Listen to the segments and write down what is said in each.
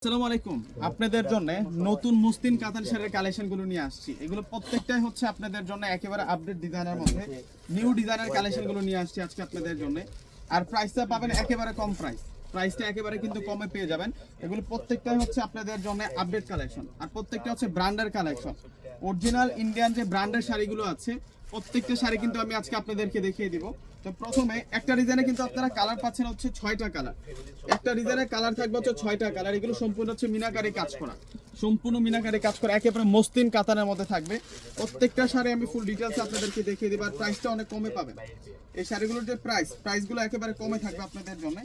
আসসালামু আলাইকুম। আপনাদের জন্য নতুন মুসলিম কাতান শাড়ির কালেকশনগুলো নিয়ে আসছি। এগুলো প্রত্যেকটাই হচ্ছে আপনাদের জন্য একেবারে আপডেট ডিজাইনের মধ্যে নিউ ডিজাইনের কালেকশনগুলো নিয়ে আসছি আজকে আপনাদের জন্য। আর প্রাইসটা পাবেন একেবারে কম প্রাইসটা একেবারে কিন্তু কমে পেয়ে যাবেন। এগুলো প্রত্যেকটাই হচ্ছে আপনাদের জন্য আপডেট কালেকশন, আর প্রত্যেকটা হচ্ছে ব্র্যান্ডের কালেকশন। অরিজিনাল ইন্ডিয়ান যে ব্র্যান্ডের শাড়িগুলো আছে প্রত্যেকটা শাড়ি কিন্তু আমি আজকে আপনাদেরকে দেখিয়ে দিব। তো প্রথমে একটা ডিজাইনে কিন্তু আপনারা কালার পাচ্ছেন হচ্ছে 6টা কালার। একটা ডিজাইনের কালার থাকবে হচ্ছে 6টা কালার। এগুলো সম্পূর্ণ হচ্ছে মিনাকারি কাজ করা, সম্পূর্ণ মিনাকারি কাজ করা, একেবারে মসলিন কাতানের মধ্যে থাকবে। প্রত্যেকটা শাড়ি আমি ফুল ডিটেইলস আপনাদেরকে দেখিয়ে দিব, আর প্রাইসটা অনেক কমে পাবেন। এই শাড়িগুলোর যে প্রাইসগুলো একেবারে কমে থাকবে আপনাদের জন্য।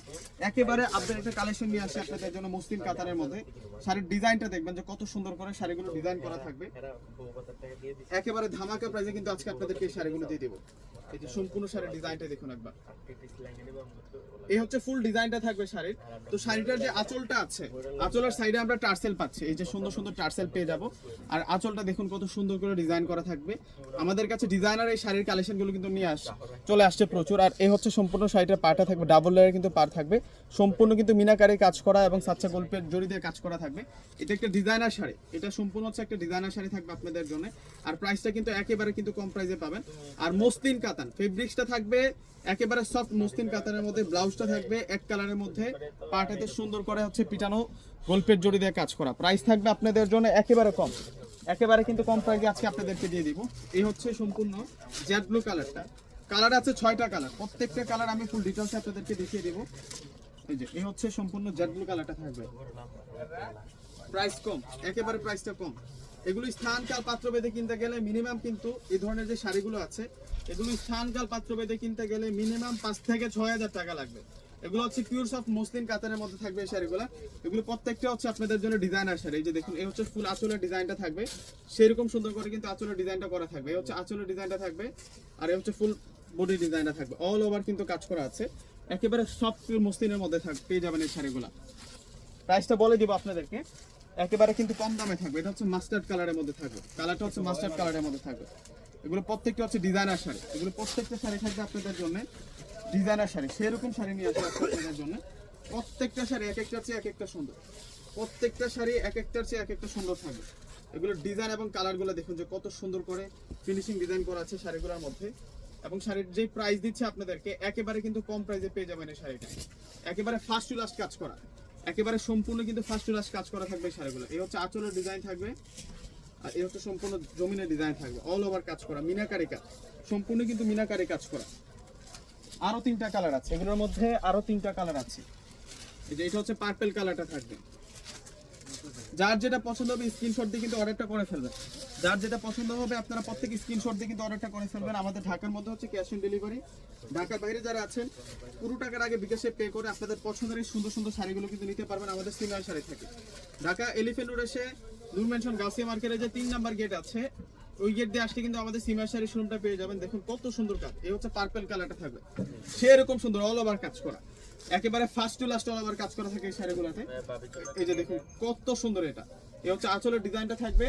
একেবারে আপনাদের একটা কালেকশন নিয়ে আসছে আপনাদের জন্য মসলিন কাতানের মধ্যে। শাড়ির ডিজাইনটা দেখবেন যে কত সুন্দর করে শাড়িগুলো ডিজাইন করা থাকবে। একেবারে ধামাকা প্রাইসে কিন্তু আজকে আপনাদেরকে এই শাড়িগুলো দিয়ে দেবো। এই যে সম্পূর্ণ শাড়ির ডিজাইনটা দেখুন একবার। এই হচ্ছে ফুল ডিজাইনটা থাকবে শাড়ির। তো শাড়িটার যে আঁচলটা আছে, আঁচলের সাইডে আমরা টার্সেল পাচ্ছি, এই যে সুন্দর সুন্দর টার্সেল পেয়ে যাব। আর আঁচলটা দেখুন কত সুন্দর করে ডিজাইন করা থাকবে। আমাদের কাছে ডিজাইনার এই শাড়ির কালেকশনগুলো কিন্তু নিয়ে চলে আসছে প্রচুর। আর এই হচ্ছে সম্পূর্ণ শাড়িটার পাড়টা থাকবে, ডাবল লেয়ার কিন্তু পাড় থাকবে, সম্পূর্ণ কিন্তু মিনাকারি কাজ করা এবং সাচ্চা গল্পের জড়ি দিয়ে কাজ করা থাকবে। এটা একটা ডিজাইনার শাড়ি, এটা সম্পূর্ণ হচ্ছে একটা ডিজাইনার শাড়ি থাকবে আপনাদের জন্য। আর প্রাইসটা কিন্তু একেবারে কিন্তু কম প্রাইসে পাবেন। আর মসলিন কাতান ফেব্রিক্সটা থাকবে একেবারে সফট মসলিন কাতানের মধ্যে। ব্লাউজটা থাকবে এক কালারের মধ্যে, পাটাতে সুন্দর করে হচ্ছে পিটানো গল্পের জড়ি দিয়ে কাজ করা। প্রাইস থাকবে আপনাদের জন্য একেবারে কম, একেবারে কিন্তু কম প্রাইসে আজকে আপনাদেরকে দিয়ে দিব। এই হচ্ছে সম্পূর্ণ জেড ব্লু কালারটা। কালার আছে 6টা কালার, প্রত্যেকটা কালার আমি ফুল ডিটেইলস আপনাদেরকে দেখিয়ে দেব। এই যে এই হচ্ছে সম্পূর্ণ জেড ব্লু কালারটা থাকবে। প্রাইস কম, একেবারে প্রাইসটা কম। এগুলো স্থানকাল পাত্র ভেদে কিনতে গেলে মিনিমাম কিন্তু এই ধরনের যে শাড়িগুলো আছে এগুলো স্থানকাল পাত্র ভেদে কিনতে গেলে মিনিমাম 5 থেকে 6,000 টাকা লাগবে। এগুলো হচ্ছে পিওর সফট মসলিন কাতানের মধ্যে থাকবে এই শাড়িগুলো। এগুলো প্রত্যেকটা হচ্ছে আপনাদের জন্য ডিজাইনার শাড়ি। এই যে দেখুন, এই হচ্ছে ফুল আঁচলের ডিজাইনটা থাকবে, সেরকম সুন্দর করে কিন্তু আঁচলের ডিজাইনটা করা থাকবে। এই হচ্ছে আঁচলের ডিজাইনটা থাকবে, আর এই হচ্ছে ফুল বডি ডিজাইনটা থাকবে। অল ওভার কিন্তু কাজ করা আছে, একেবারে সফট পিওর মসলিনের মধ্যে পেয়ে যাবেন এই শাড়িগুলো। প্রাইসটা বলে দিব আপনাদেরকে, একেবারে কিন্তু কম দামে থাকবে। এটা হচ্ছে মাস্টার্ড কালারের মধ্যে থাকবে, কালারটা হচ্ছে মাস্টার্ড কালারের মধ্যে থাকবে। এগুলো প্রত্যেকটা হচ্ছে ডিজাইনার শাড়ি। এগুলো প্রত্যেকটা শাড়ি থাকবে আপনাদের জন্য ডিজাইনার শাড়ি, সেরকম শাড়ি নিয়ে আসবে আপনাদের জন্য। প্রত্যেকটা শাড়ি এক একটার চেয়ে এক একটা সুন্দর, প্রত্যেকটা শাড়ি এক একটার চেয়ে এক একটা সুন্দর থাকবে। এগুলো ডিজাইন এবং কালারগুলো দেখুন যে কত সুন্দর করে ফিনিশিং ডিজাইন করা আছে শাড়িগুলোর মধ্যে। এবং শাড়ির যে প্রাইস দিচ্ছে আপনাদেরকে একেবারে কিন্তু কম প্রাইসে পেয়ে যাবেন এই শাড়িটা। একেবারে ফার্স্ট টু লাস্ট কাজ করা, একেবারে সম্পূর্ণ কিন্তু ফার্স্ট টু লাস্ট কাজ করা থাকবে শাড়িগুলো। এই হচ্ছে আঁচলের ডিজাইন থাকবে, আর এই হচ্ছে সম্পূর্ণ জমিনের ডিজাইন থাকবে। অল ওভার কাজ করা, মিনাকারি কাজ, সম্পূর্ণ কিন্তু মিনাকারি কাজ করা। আরো 3টা কালার আছে, এগুলোর মধ্যে আরো 3টা কালার আছে। এই যে এটা হচ্ছে পার্পল কালারটা থাকবে। যার যেটা পছন্দ হবে স্ক্রিনশট দিয়ে কিন্তু অর্ডারটা করে ফেলবেন। যার যেটা পছন্দ হবে আপনারা প্রত্যেকে স্ক্রিনশট দিয়ে কিন্তু অর্ডারটা করে ফেলবেন। আমাদের ঢাকার মধ্যে হচ্ছে ক্যাশ অন ডেলিভারি। ঢাকার বাইরে যারা আছেন পুরো টাকার আগে বিকাশে পে করে আপনাদের পছন্দের এই সুন্দর সুন্দর শাড়িগুলো কিন্তু নিতে পারবেন। আমাদের সিনিয়র শাড়ি থাকে ঢাকা এলিফ্যান্ট রোড এসে নূর মেনশন গাউসিয়া মার্কেটে যে 3 নাম্বার গেট আছে ওই গেট দিয়ে আসলে কিন্তু আমাদের সিনিয়র শাড়ি শোরুমটা পেয়ে যাবেন। দেখুন কত সুন্দর কাজ। এই হচ্ছে পার্পল কালারটা থাকবে, সেরকম সুন্দর অল ওভার কাজ করা, একেবারে first to last all over কাজ করা থাকে এই শাড়িগুলোতে। এই যে দেখুন কত সুন্দর এটা। এই হচ্ছে আঁচলের ডিজাইনটা থাকবে,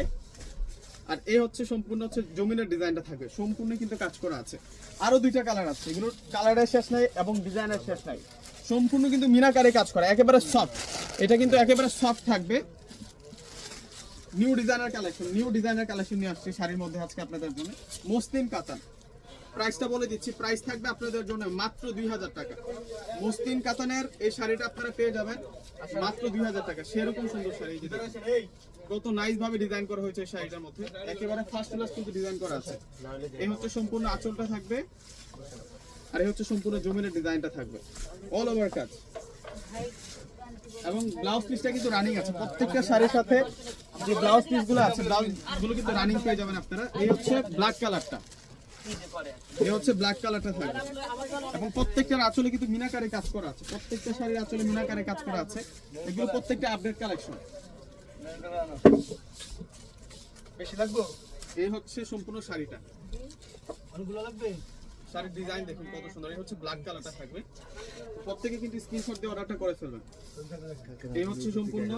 আর এই হচ্ছে সম্পূর্ণ হচ্ছে জমিনের ডিজাইনটা থাকবে, সম্পূর্ণ কিন্তু কাজ করা আছে। আরো 2টা কালার আছে, এগুলোর কালারের শেষ নাই এবং ডিজাইনের শেষ নাই, সম্পূর্ণ কিন্তু মিনাকারে কাজ করা, একেবারে সফট। এটা কিন্তু একেবারে সফট থাকবে। নিউ ডিজাইনার কালেকশন নিয়ে আসছে শাড়ির মধ্যে আজকে আপনাদের জন্য মসলিন কাতান। প্রাইসটা বলে দিচ্ছি, প্রাইস থাকবে আপনাদের জন্য মাত্র 2,000 টাকা। মসলিন কাতানের এই শাড়িটা আপনারা পেয়ে যাবেন মাত্র 2,000 টাকা। সেরকম সুন্দর শাড়ি, কত নাইস ভাবে ডিজাইন করা হয়েছে এই শাড়িটার মধ্যে, একেবারে ফার্স্ট ক্লাস কিন্তু ডিজাইন করা আছে। এই হচ্ছে সম্পূর্ণ আঁচলটা থাকবে, আর এই হচ্ছে সম্পূর্ণ জমিনের ডিজাইনটা থাকবে, অল ওভার কাজ। এবং ব্লাউজ পিসটা কিন্তু রানিং আছে, প্রত্যেকটা শাড়ির সাথে যে ব্লাউজ পিসগুলো আছে ব্লাউজগুলো কিন্তু রানিং পেয়ে যাবেন আপনারা। এই হচ্ছে ব্ল্যাক কালারটা, এই হচ্ছে ব্ল্যাক কালারটা থাকবে। এবং প্রত্যেকটার আঁচলে কিন্তু মিনাকারে কাজ করা আছে, প্রত্যেকটা শাড়ির আঁচলে মিনাকারে কাজ করা আছে। এগুলো প্রত্যেকটা আপডেট কালেকশন। বেশি লাগবে। এই হচ্ছে সম্পূর্ণ শাড়িটা, অনেকগুলো লাগবে। শাড়ির ডিজাইন দেখুন কত সুন্দর। এই হচ্ছে ব্ল্যাক কালারটা থাকবে, প্রত্যেকে কিন্তু স্ক্রিনশট দিয়ে অর্ডারটা করে ফেলবেন। এই হচ্ছে সম্পূর্ণ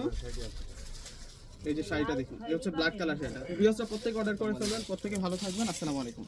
এই যে শাড়িটা দেখুন, এই হচ্ছে ব্ল্যাক কালার শাড়িটা। ভিউয়ার্সরা প্রত্যেকে অর্ডার করে ফেলবেন। প্রত্যেকে ভালো থাকবেন। আসসালামু আলাইকুম।